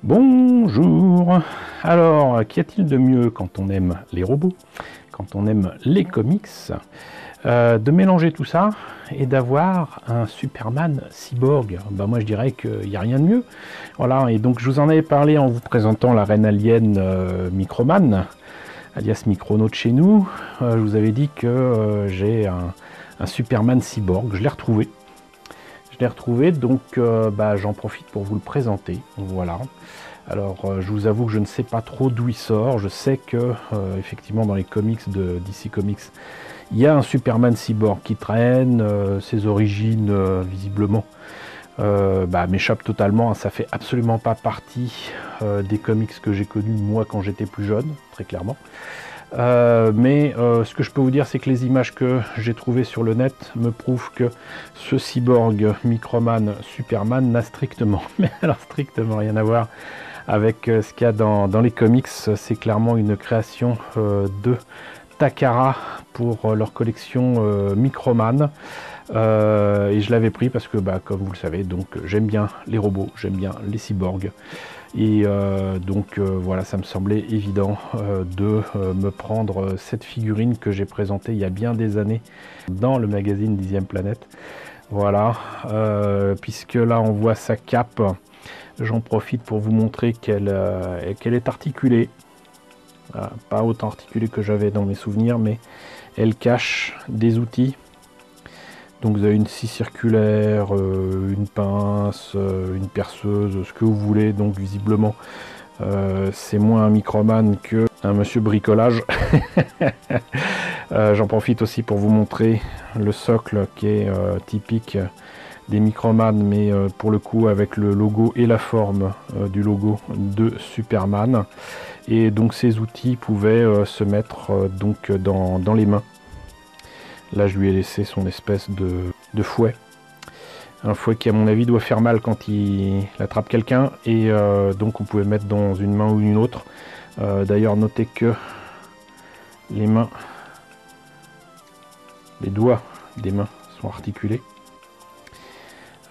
Bonjour. Alors, qu'y a-t-il de mieux quand on aime les robots, quand on aime les comics, de mélanger tout ça et d'avoir un Superman cyborg? Moi je dirais qu'il n'y a rien de mieux. Voilà, et donc je vous en avais parlé en vous présentant la reine alien Microman, alias Micronaut chez nous. Je vous avais dit que j'ai un Superman cyborg, je l'ai retrouvé. Donc j'en profite pour vous le présenter. Voilà. Alors je vous avoue que je ne sais pas trop d'où il sort. Je sais que effectivement dans les comics de DC Comics, il y a un Superman cyborg qui traîne. Ses origines visiblement m'échappent totalement. Ça fait absolument pas partie des comics que j'ai connus moi quand j'étais plus jeune, très clairement. Ce que je peux vous dire, c'est que les images que j'ai trouvées sur le net me prouvent que ce cyborg Microman Superman n'a strictement rien à voir avec ce qu'il y a dans les comics. C'est clairement une création de Takara pour leur collection Microman. Et je l'avais pris parce que, comme vous le savez, donc j'aime bien les robots, j'aime bien les cyborgs. Et voilà, ça me semblait évident de me prendre cette figurine que j'ai présentée il y a bien des années dans le magazine 10e Planète. Voilà, puisque là on voit sa cape, j'en profite pour vous montrer qu'elle est articulée. Voilà, pas autant articulée que j'avais dans mes souvenirs, mais elle cache des outils. Donc vous avez une scie circulaire, une pince, une perceuse, ce que vous voulez. Donc visiblement, c'est moins un Microman que un monsieur bricolage. J'en profite aussi pour vous montrer le socle qui est typique des Microman, mais pour le coup avec le logo et la forme du logo de Superman. Et donc ces outils pouvaient se mettre dans les mains. Là, je lui ai laissé son espèce de fouet. Un fouet qui, à mon avis, doit faire mal quand il attrape quelqu'un. Et donc, on pouvait mettre dans une main ou une autre. D'ailleurs, notez que les doigts des mains sont articulés.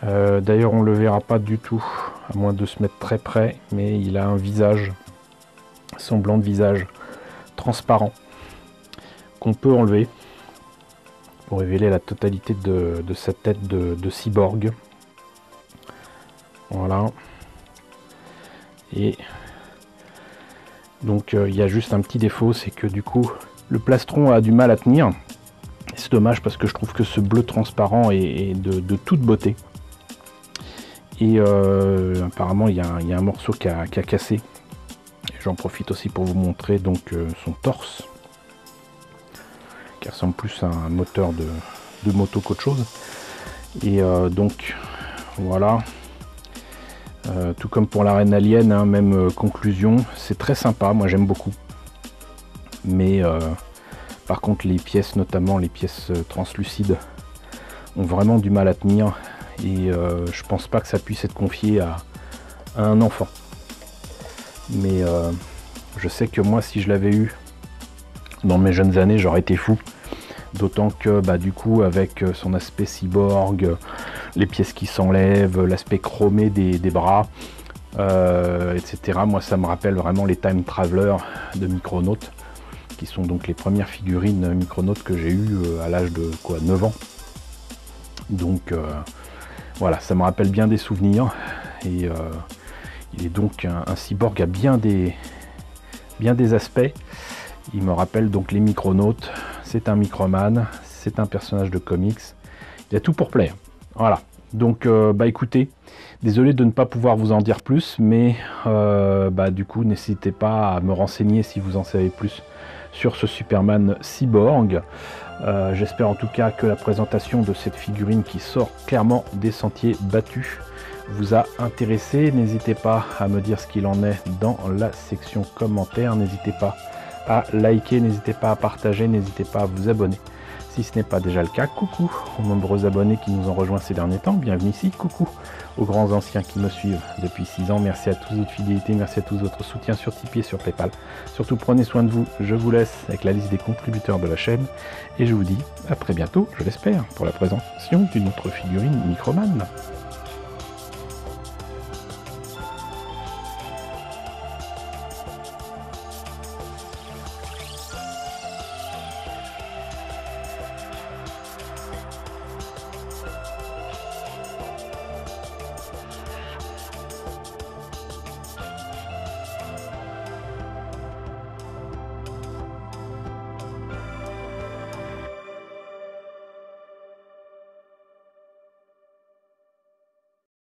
D'ailleurs, on ne le verra pas du tout, à moins de se mettre très près. Mais il a un visage, semblant de visage transparent, qu'on peut enlever pour révéler la totalité de sa tête de cyborg. Voilà. Et donc il y a juste un petit défaut, c'est que du coup le plastron a du mal à tenir. C'est dommage parce que je trouve que ce bleu transparent est de toute beauté. Et apparemment il y a un morceau qui a cassé. J'en profite aussi pour vous montrer donc son torse, qui ressemble plus à un moteur de moto qu'autre chose. Et donc voilà, tout comme pour la reine alien, hein, même conclusion, c'est très sympa, moi j'aime beaucoup. Mais par contre les pièces, notamment les pièces translucides, ont vraiment du mal à tenir. Et je pense pas que ça puisse être confié à un enfant. Mais je sais que moi, si je l'avais eu dans mes jeunes années, j'aurais été fou. D'autant que du coup avec son aspect cyborg, les pièces qui s'enlèvent, l'aspect chromé des bras, etc. Moi ça me rappelle vraiment les Time Travelers de Micronaut, qui sont donc les premières figurines Micronaut que j'ai eues à l'âge de 9 ans. Donc voilà, ça me rappelle bien des souvenirs. Et il est donc un cyborg à bien des aspects. Il me rappelle donc les Micronauts. C'est un Microman, c'est un personnage de comics. Il y a tout pour plaire. Voilà. Donc écoutez, désolé de ne pas pouvoir vous en dire plus, mais du coup n'hésitez pas à me renseigner si vous en savez plus sur ce Superman cyborg. J'espère en tout cas que la présentation de cette figurine qui sort clairement des sentiers battus vous a intéressé. N'hésitez pas à me dire ce qu'il en est dans la section commentaires. N'hésitez pas à liker, n'hésitez pas à partager, n'hésitez pas à vous abonner si ce n'est pas déjà le cas. Coucou aux nombreux abonnés qui nous ont rejoints ces derniers temps, bienvenue ici. Coucou aux grands anciens qui me suivent depuis 6 ans, merci à tous votre fidélité, merci à tous votre soutien sur Tipeee et sur Paypal. Surtout prenez soin de vous, je vous laisse avec la liste des contributeurs de la chaîne et je vous dis à très bientôt, je l'espère, pour la présentation d'une autre figurine Microman.